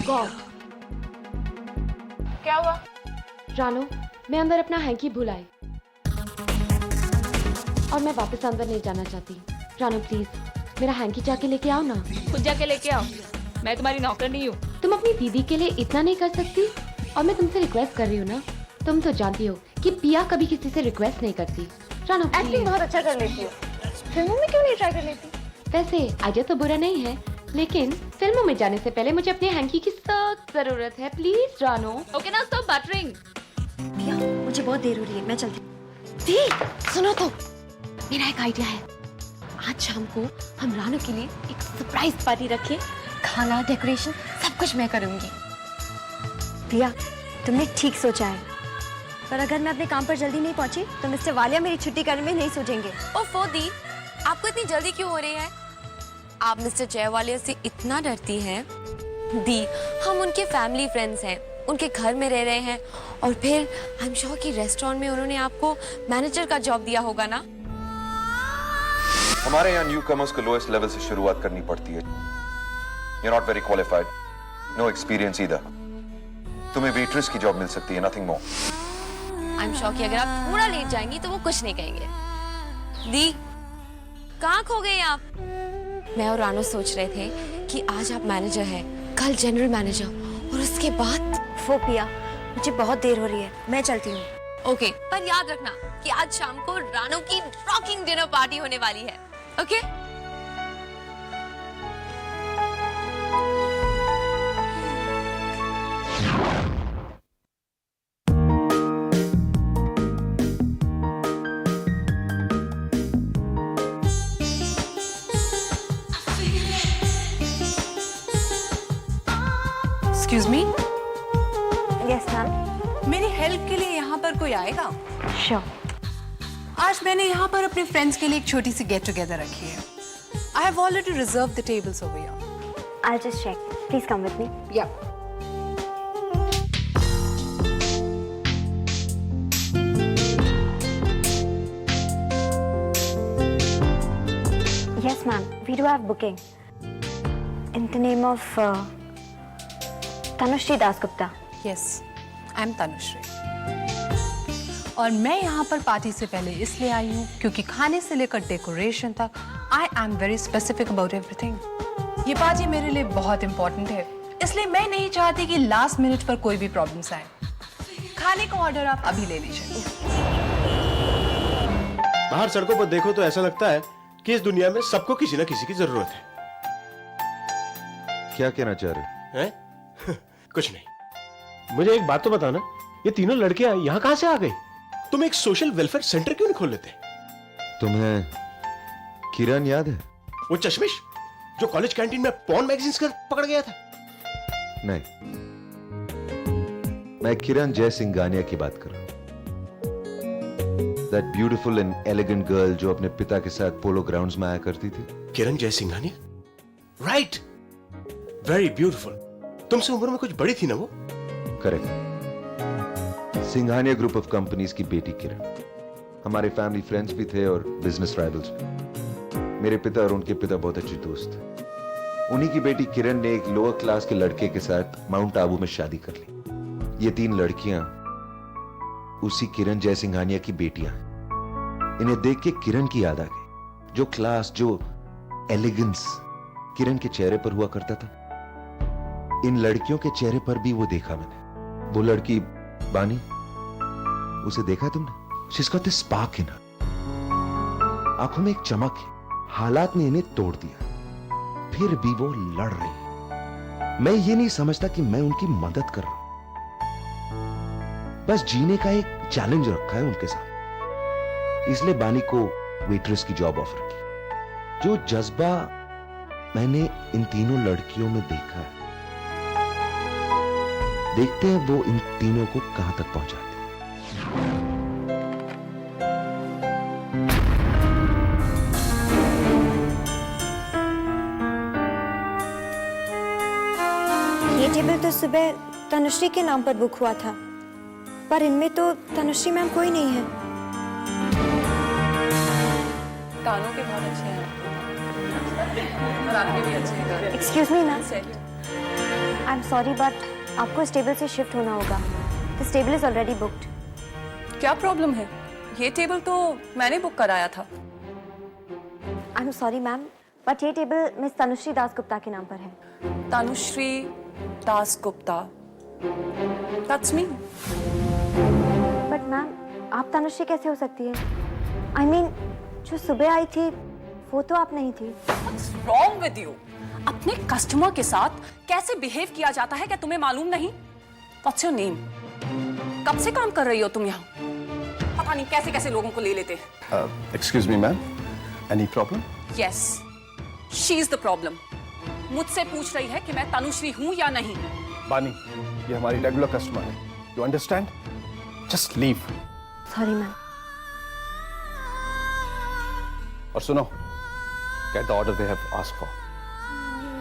God! क्या हुआ? रानो, मैं अंदर अपना हैंकी भूल आई और मैं वापस अंदर नहीं जाना चाहती। रानो प्लीज मेरा हैंकी जाके लेके आओ ना। खुद जाके लेके आओ, मैं तुम्हारी नौकर नहीं हूँ। तुम अपनी दीदी के लिए इतना नहीं कर सकती? और मैं तुमसे रिक्वेस्ट कर रही हूँ ना। तुम तो जानती हो कि पिया कभी किसी से रिक्वेस्ट नहीं करती। रानो एक्टिंग बहुत अच्छा कर लेती हो, फिल्मों में क्यों नहीं ट्राई कर लेती? वैसे आइडिया तो बुरा नहीं है, लेकिन फिल्मों में जाने से पहले मुझे अपने हैंकी की सख्त जरूरत है। प्लीज रानो। ओके ना, स्टॉप बटरिंग। पिया मुझे बहुत देर हो रही है, मैं चलती हूँ। दी सुनो तो, मेरा एक आइडिया है। आज शाम को हम रानो के लिए एक सरप्राइज पार्टी रखें। खाना, डेकोरेशन सब कुछ मैं करूंगी। प्रिया, तुमने ठीक सोचा है, पर अगर मैं अपने काम पर जल्दी नहीं पहुंची तो मिस्टर वालिया मेरी छुट्टी करने में नहीं सोचेंगे। ओफो दी, आपको इतनी जल्दी क्यों हो रही है? आप मिस्टर जयवालिया से इतना डरती हैं? दी, हम उनके फैमिली फ्रेंड्स हैं, उनके घर में रह रहे हैं, और फिर आई एम श्योर कि रेस्टोरेंट में उन्होंने आपको मैनेजर का जॉब दिया होगा ना? हमारे यहाँ न्यू कमर्स को लोएस्ट लेवल से शुरुआत करनी पड़ती है। You're not very qualified, no experience either. तुम्हें वेट्रेस की जॉब मिल सकती है, nothing more. I am sure कि अगर आप थोड़ा लेट जाएंगी तो वो कुछ नहीं कहेंगे। दी, कहाँ खो गए आप? मैं और रानो सोच रहे थे कि आज आप मैनेजर हैं, कल जनरल मैनेजर, और उसके बाद वो प्रिया, मुझे बहुत देर हो रही है, मैं चलती हूँ। ओके, पर याद रखना कि आज शाम को रानो की रॉकिंग डिनर पार्टी होने वाली है। Okay? Excuse me, yes ma'am. मेरी हेल्प के लिए यहाँ पर कोई आएगा? श्योर। आज मैंने यहाँ पर अपने फ्रेंड्स के लिए एक छोटी सी गेट टुगेदर रखी है। I have already reserve the tables over here. I just check, please come with me. या Yes, ma'am. We do have booking in the name of Tanushri Dasgupta. Yes, I am Tanushree, और मैं यहाँ पर party से पहले इसलिए आई हूँ क्योंकि खाने से लेकर डेकोरेशन तक I am very specific about everything. ये पार्टी मेरे लिए बहुत इंपॉर्टेंट है, इसलिए मैं नहीं चाहती कि लास्ट मिनट पर कोई भी प्रॉब्लम्स आए। खाने का ऑर्डर आप अभी ले लीजिए। बाहर सड़कों पर देखो तो ऐसा लगता है कि इस दुनिया में सबको किसी ना किसी की जरूरत है। क्या कहना चाह रहे हैं? कुछ नहीं, मुझे एक बात तो बताना, ये तीनों लड़कियां यहाँ कहां से आ गई? तुम एक सोशल वेलफेयर सेंटर क्यों नहीं खोल लेते? तुम्हें किरण याद है? वो चश्मिश जो कॉलेज कैंटीन में पॉर्न मैगजीन्स कर पकड़ गया था? नहीं, मैं किरण जय सिंघानिया की बात कर रहा हूं। That beautiful and elegant girl जो अपने पिता के साथ पोलो ग्राउंड्स में आया करती थी। किरण जय सिंघानिया? Right, very beautiful. तुमसे उम्र में कुछ बड़ी थी ना वो? Correct. Singhania group of companies की बेटी किरण हमारे फैमिली फ्रेंड्स भी थे और बिजनेस राइवल्स भी। मेरे पिता और उनके पिता बहुत अच्छे दोस्त थे। उन्हीं की बेटी किरण ने एक लोअर क्लास के लड़के के साथ माउंट आबू में शादी कर ली। ये तीन लड़कियां उसी किरण जय सिंघानिया की बेटियां हैं। इन्हें देख के किरण की याद आ गई। जो क्लास, जो एलिगेंस किरण के चेहरे पर हुआ करता था, इन लड़कियों के चेहरे पर भी वो देखा मैंने। वो लड़की बानी, उसे देखा तुमने? She's got this spark in her। आंखों में एक चमक है। हालात ने इन्हें तोड़ दिया, फिर भी वो लड़ रही है। मैं ये नहीं समझता कि मैं उनकी मदद कर रहा हूं, बस जीने का एक चैलेंज रखा है उनके साथ। इसलिए बानी को वेट्रेस की जॉब ऑफर की। जो जज्बा मैंने इन तीनों लड़कियों में देखा है, देखते हैं वो इन तीनों को कहां तक पहुंचाते हैं। ये टेबल तो सुबह तनुश्री के नाम पर बुक हुआ था, पर इनमें तो तनुश्री मैम कोई नहीं है। गानों के बहुत अच्छे हैं और आपके भी अच्छे हैं गाने। Excuse me ma'am, I am sorry but आपको इस टेबल से शिफ्ट होना होगा. This table is already booked. क्या प्रॉब्लम है? ये टेबल तो मैंने बुक कराया था. I am sorry ma'am, but ये टेबल मिस तनुश्री दास गुप्ता के नाम पर है. Tanushree Das Gupta, that's me. But ma'am, आप तनुश्री कैसे हो सकती है? आई मीन, जो सुबह आई थी वो तो आप नहीं थी. What's wrong with you? अपने कस्टमर के साथ कैसे बिहेव किया जाता है क्या तुम्हें मालूम नहीं? What's your name? कब से काम कर रही हो तुम यहाँ? पता नहीं कैसे कैसे लोगों को ले लेते हैं. Excuse me, ma'am. Any problem? Yes, she is the problem. मुझसे पूछ रही है कि मैं तनुश्री हूँ या नहीं. बानी, ये हमारी रेगुलर कस्टमर है. You understand? Just leave. Sorry ma'am. और सुनो, get the order they have asked for.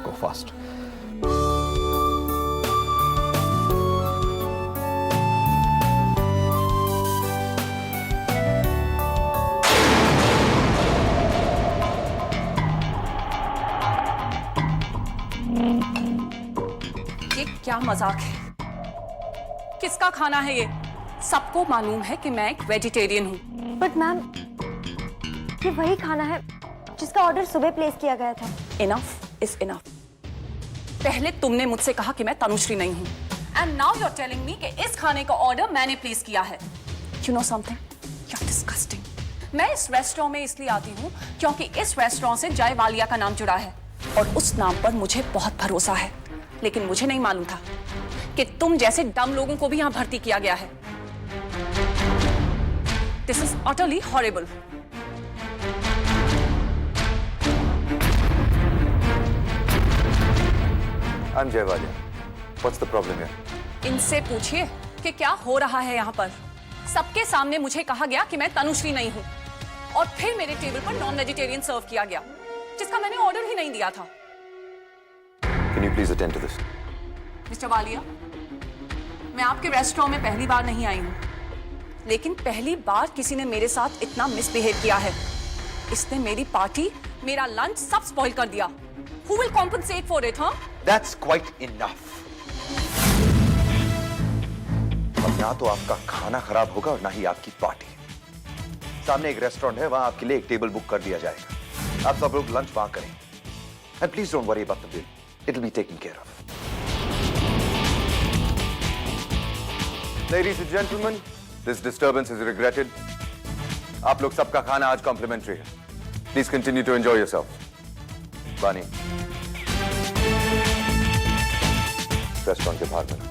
Go fast. ये क्या मजाक है? किसका खाना है ये? सबको मालूम है कि मैं एक वेजिटेरियन हूँ. बट मैम, ये वही खाना है जिसका ऑर्डर सुबह प्लेस किया गया था. Enough is enough. पहले तुमने मुझसे कहा कि मैं तनुश्री नहीं हूँ. And now you're telling me कि इस खाने का ऑर्डर मैंने प्लेस किया है. You know something? You're disgusting. मैं इस रेस्टोरेंट में इसलिए आती हूँ क्योंकि इस रेस्टोरेंट से जय वालिया का नाम जुड़ा है और उस नाम पर मुझे बहुत भरोसा है. लेकिन मुझे नहीं मालूम था कि तुम जैसे डम लोगों को भी यहाँ भर्ती किया गया है. This is utterly horrible. I'm Jay Walia. What's the problem here? इनसे पूछिए कि क्या हो रहा है यहाँ पर. सबके सामने मुझे कहा गया कि मैं तनुश्री नहीं हूँ और फिर मेरे टेबल पर नॉन वेजिटेरियन सर्व किया गया जिसका मैंने ऑर्डर ही नहीं दिया था. Can you please attend to this? Mister Walia, मैं आपके रेस्टोरेंट में पहली बार नहीं आई हूँ, लेकिन पहली बार किसी ने मेरे साथ इतना मिसबिहेव किया है. इसने मेरी पार्टी, मेरा लंच सब स्पॉइल कर दिया. Who will compensate for it, huh? That's quite enough. अब ना तो आपका खाना खराब होगा और ना ही आपकी पार्टी. सामने एक रेस्टोरेंट है, वहां आपके लिए एक टेबल बुक कर दिया जाएगा. आप सब लोग लंच वहां करें. And please don't worry about the bill. It'll be taken care of. Ladies and gentlemen, this disturbance is regretted. आप लोग सबका खाना आज कॉम्प्लीमेंट्री है. Please continue to enjoy yourself. बानी, रेस्टोरेंट के बाहर मिलो.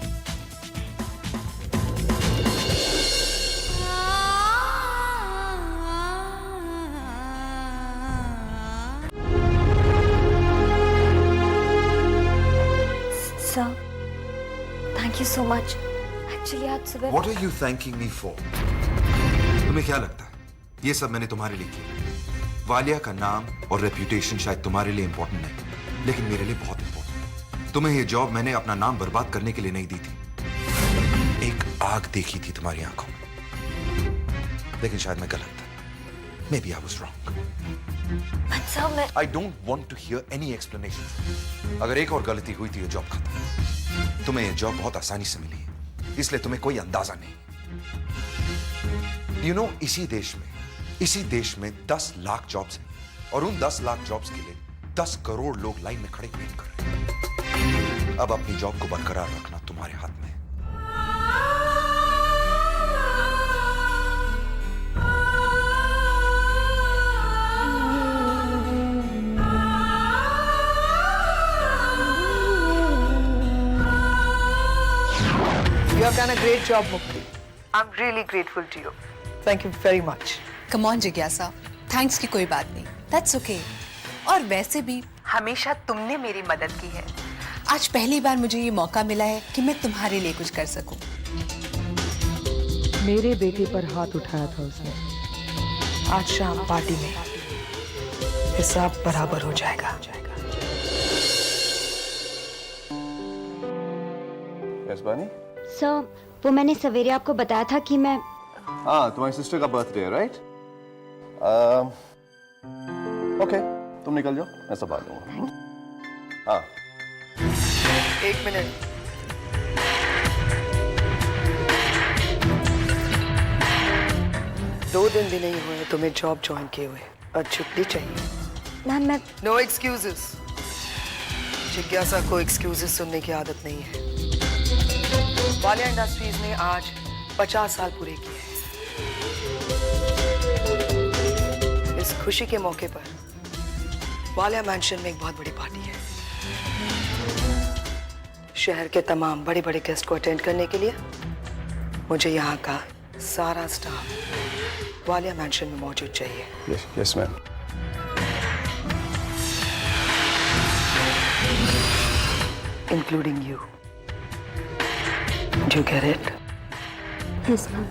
Sir, thank you so much. Actually आज सुबह What are you thanking me for? तुम्हें क्या लगता है ये सब मैंने तुम्हारे लिए किया? वालिया का नाम और रेप्यूटेशन शायद तुम्हारे लिए इंपॉर्टेंट नहीं, लेकिन मेरे लिए बहुत इंपॉर्टेंट. तुम्हें ये जॉब मैंने अपना नाम बर्बाद करने के लिए नहीं दी थी. एक आग देखी थी तुम्हारी आंखों में, लेकिन शायद मैं गलत था. Maybe I was wrong. Sir, मैं I don't want to hear any explanation. अगर एक और गलती हुई थी ये जॉब खत्म. तुम्हें ये जॉब बहुत आसानी से मिली है, इसलिए तुम्हें कोई अंदाजा नहीं. You know, इसी देश में 10 लाख जॉब्स हैं और उन 10 लाख जॉब्स के लिए 10 करोड़ लोग लाइन में खड़े वेट कर रहे हैं. अब अपनी जॉब को बरकरार रखना तुम्हारे हाथ में है. You have done a great job, Mukti. I'm really grateful to you. Thank you very much. Come on जिज्ञासा, थैंक्स की कोई बात नहीं. That's okay. और वैसे भी हमेशा तुमने मेरी मदद की है. आज पहली बार मुझे ये मौका मिला है कि मैं तुम्हारे लिए कुछ कर सकूं. मेरे बेटे पर हाथ उठाया था उसने. आज शाम पार्टी में हिसाब बराबर हो जाएगा. Yes, बानी? सर, वो मैंने सवेरे आपको बताया था कि मैं हाँ, तुम्हारी सिस्टर का बर्थडे है, राइट? ओके, तुम निकल जाओ, मैं संभाल लूंगा. हाँ. एक मिनट. 2 दिन भी नहीं हुए तुम्हें जॉब ज्वाइन किए हुए और छुट्टी चाहिए। मैम मैं नो एक्सक्यूजेस। जिज्ञासा को एक्सक्यूजेस सुनने की आदत नहीं है। वालिया इंडस्ट्रीज ने आज 50 साल पूरे किए हैं। इस खुशी के मौके पर वालिया मैंशन में एक बहुत बड़ी पार्टी है। शहर के तमाम बड़े बड़े गेस्ट को अटेंड करने के लिए मुझे यहाँ का सारा स्टाफ वालिया मैंशन में मौजूद चाहिए। Yes ma'am. Including you. Do you get it? Yes ma'am.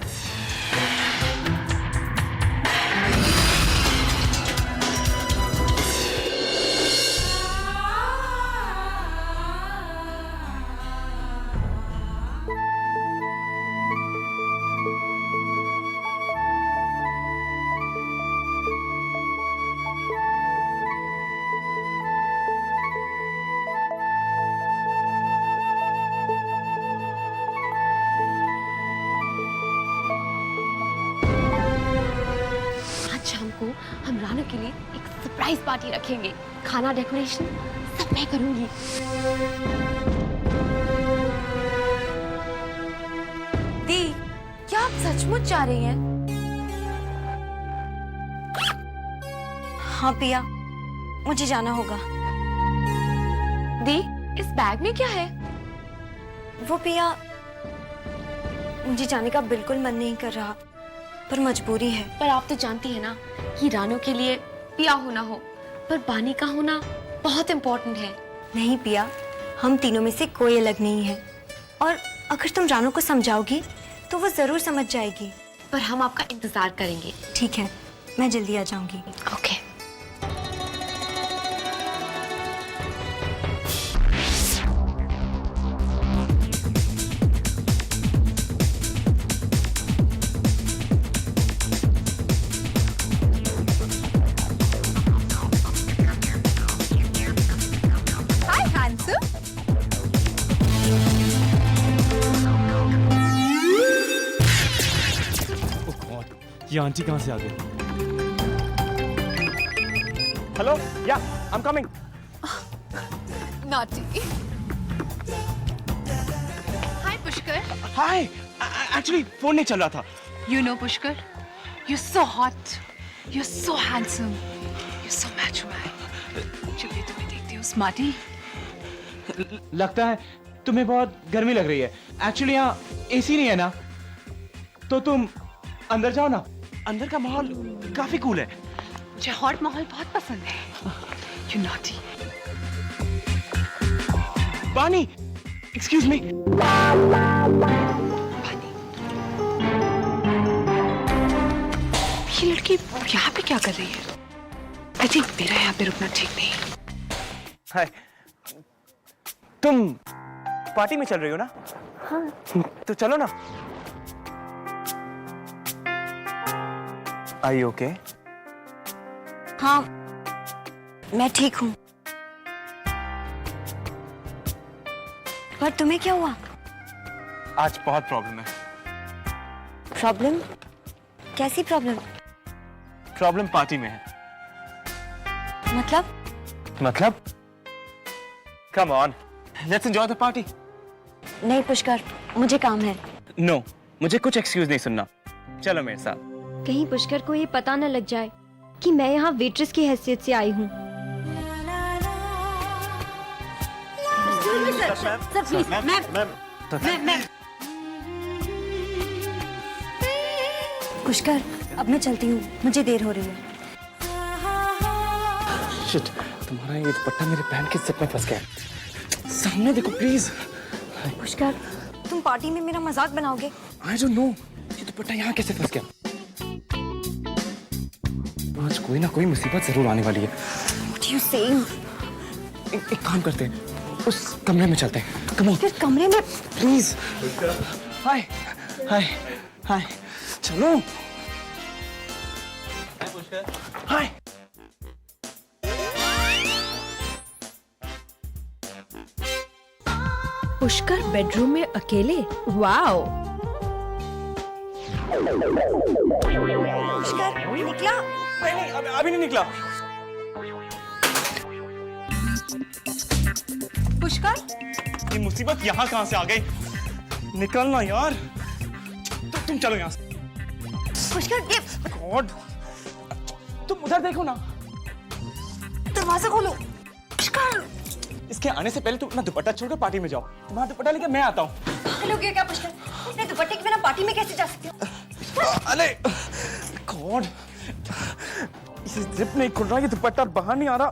शाम को हम रानू के लिए एक सरप्राइज पार्टी रखेंगे। खाना, डेकोरेशन सब मैं करूंगी। दी, क्या आप सचमुच जा रही हैं? हाँ पिया, मुझे जाना होगा। दी, इस बैग में क्या है? वो पिया, मुझे जाने का बिल्कुल मन नहीं कर रहा, पर मजबूरी है। पर आप तो जानती है ना कि रानू के लिए पिया होना हो, पर बानी का होना बहुत इम्पोर्टेंट है। नहीं पिया, हम तीनों में से कोई अलग नहीं है, और अगर तुम रानू को समझाओगी तो वो जरूर समझ जाएगी। पर हम आपका इंतजार करेंगे। ठीक है, मैं जल्दी आ जाऊंगी। ओके। ये आंटी कहाँ से आ गई? हेलो, या I am coming. Naughty. Hi, Pushkar. Hi, actually phone नहीं चल रहा था। You know, Pushkar, you're so hot. You're so handsome. You're so macho man. जब भी तुम्हें देखती हूँ, smarty. लगता है तुम्हें बहुत गर्मी लग रही है। एक्चुअली यहाँ एसी नहीं है ना, तो तुम अंदर जाओ ना। अंदर का माहौल काफी कूल है। मुझे हॉट माहौल बहुत पसंद है। You naughty. बानी, एक्सक्यूज मी। ये लड़की यहाँ पे क्या कर रही है? आई थिंक मेरा यहाँ पे रुकना ठीक नहीं। हाय, तुम पार्टी में चल रही हो ना? हाँ। तो चलो ना। Are you okay? हाँ, मैं ठीक हूँ। पर तुम्हें क्या हुआ? आज बहुत प्रॉब्लम है। प्रॉब्लम? कैसी प्रॉब्लम? प्रॉब्लम पार्टी में है। मतलब? Come on, let's enjoy the party. नहीं पुष्कर, मुझे काम है। No, मुझे कुछ एक्सक्यूज नहीं सुनना। चलो मेरे साथ। कहीं पुष्कर को ये पता न लग जाए कि मैं यहाँ वेट्रेस की हैसियत से आई हूँ। पुष्कर, अब मैं चलती हूँ, मुझे देर हो रही है। शिट, तुम्हारा ये दुपट्टा मेरे पैंट के जिप में फंस गया। सामने देखो प्लीज। पुष्कर, तुम पार्टी में मेरा मजाक बनाओगे? I don't know, ये दुपट्टा यहाँ कैसे फंस गया? आज कोई ना कोई मुसीबत जरूर आने वाली है। What are you saying? एक काम करते हैं, उस कमरे में चलते हैं। Come on. फिर कमरे में? प्लीज। हाय, हाय, हाय, चलो। हाय। पुष्कर बेडरूम में अकेले? वाओ। पुष्कर निकला? नहीं, अभी नहीं निकला। पुष्कर, ये मुसीबत यहाँ कहाँ से आ गई? निकलना यार। तुम चलो यहाँ से। पुष्कर ये गॉड, तुम उधर देखो ना। दरवाजा खोलो। पुष्कर, इसके आने से पहले तुम अपना दुपट्टा छोड़कर पार्टी में जाओ। तुम्हारा दुपट्टा लेकर मैं आता हूँ। हेलो क्या पुष्कर? अपने दुपट्टे के बिना पार्टी में कैसे जा सकते हो? अरे गॉड, इसे जिप नहीं खुल रहा, ये दुपट्टा बाहर नहीं आ रहा।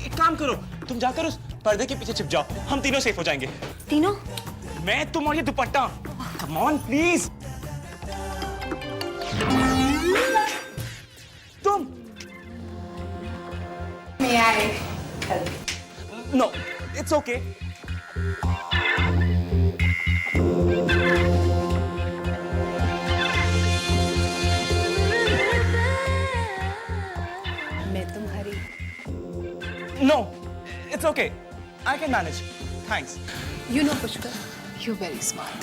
एक काम करो, तुम जाकर उस पर्दे के पीछे छिप जाओ, हम तीनों सेफ हो जाएंगे। तीनों? मैं, तुम और ये दुपट्टा। Come on please. तुम। may I help? No, it's okay. मैं तुम्हारी। No, it's okay. I can manage. Thanks. You know Pushkar, you're very smart.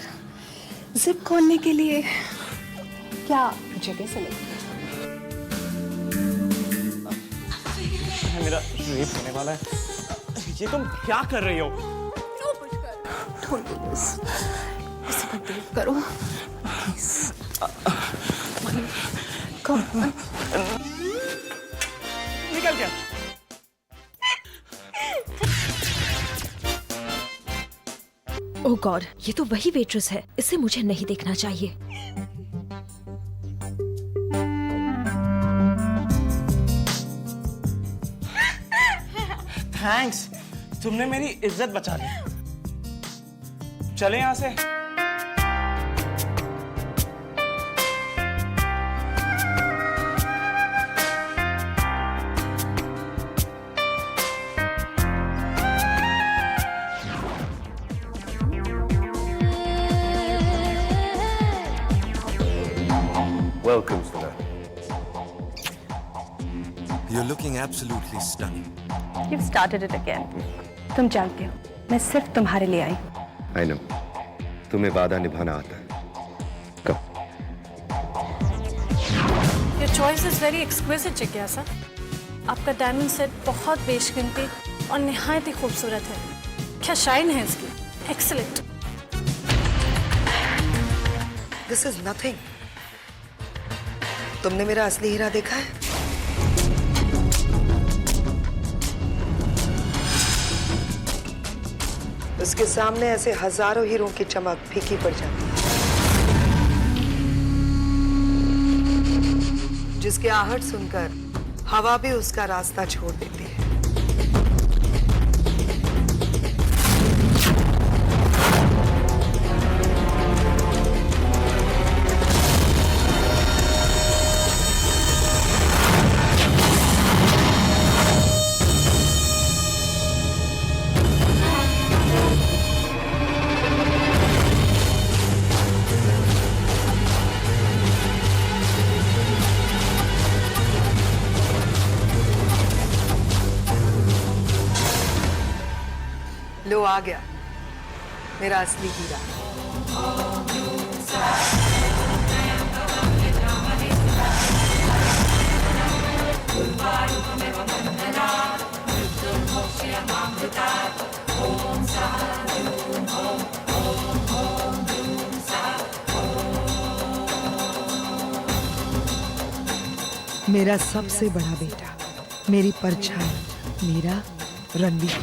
Zip खोलने के लिए क्या जगह से लगती है? मेरा रेप होने वाला है। ये तुम क्या कर रही हो? Don't do this. ऐसे मत करो। Please. Come on. निकल गया। ओह गॉड, ये तो वही वेट्रेस है। इसे मुझे नहीं देखना चाहिए। थैंक्स, तुमने मेरी इज्जत बचा ली। चले यहाँ से। Welcome, Sudha. You're looking absolutely stunning. You've started it again. तुम जानते हो, मैं सिर्फ तुम्हारे लिए आई। I know. तुम्हें वादा निभाना आता है। कब? Your choice is very exquisite, जिज्ञासा। आपका डायमंड सेट बहुत बेशकीमती और निहायत ही खूबसूरत है। क्या शाइन है इसकी? Excellent. This is nothing. तुमने मेरा असली हीरा देखा है? उसके सामने ऐसे हजारों हीरों की चमक फीकी पड़ जाती है। जिसकी आहट सुनकर हवा भी उसका रास्ता छोड़ देती है। लो आ गया मेरा असली हीरा। मेरा सबसे बड़ा बेटा, मेरी परछाई, मेरा रणवीर।